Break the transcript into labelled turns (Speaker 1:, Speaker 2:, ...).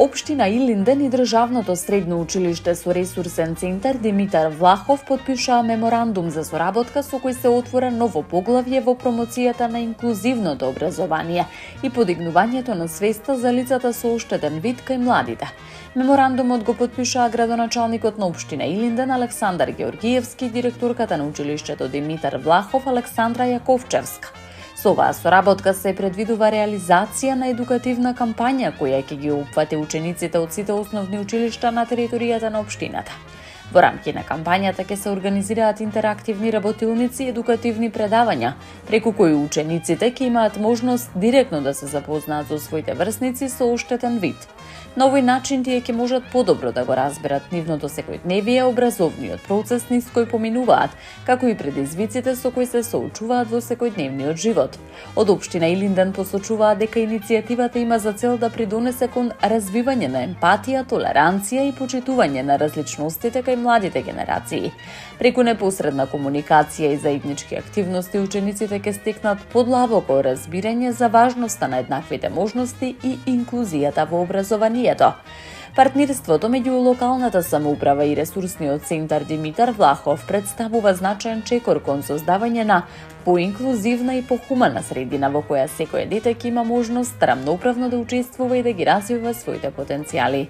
Speaker 1: Општина Илинден и Државното средно училиште со ресурсен центар Димитар Влахов потпишаа меморандум за соработка со кој се отвора ново поглавје во промоцијата на инклузивното образование и подигнувањето на свеста за лицата со оштетен вид кај младите. Меморандумот го потпишаа градоначалникот на општина Илинден Александар Георгиевски и директорката на училиштето Димитар Влахов Александра Јаковчевска. Со оваа соработка се предвидува реализација на едукативна кампања која ќе ги опфати учениците од сите основни училишта на територијата на општината. Во рамки на кампањата ќе се организираат интерактивни работилници и едукативни предавања, преку кои учениците ќе имаат можност директно да се запознаат со своите врсници со оштетен вид. На овој начин тие ќе можат подобро да го разберат нивното секојдневие, образовниот процес низ кој поминуваат, како и предизвиците со кои се соочуваат во секојдневниот живот. Од општина Илинден посочуваат дека иницијативата има за цел да придонесе кон развивање на емпатија, толеранција и почитување на различностите кај младите генерации. Преку непосредна комуникација и заеднички активности учениците ќе стекнат подлабоко разбирање за важноста на еднаквите можности и инклузијата во образованието. Партнирството меѓу локалната самоуправа и ресурсниот центар Димитар Влахов представува значаен чекор кон создавање на поинклузивна и похумана средина во која секој дете ќе има можност рамноправно да учествува и да ги развива своите потенцијали.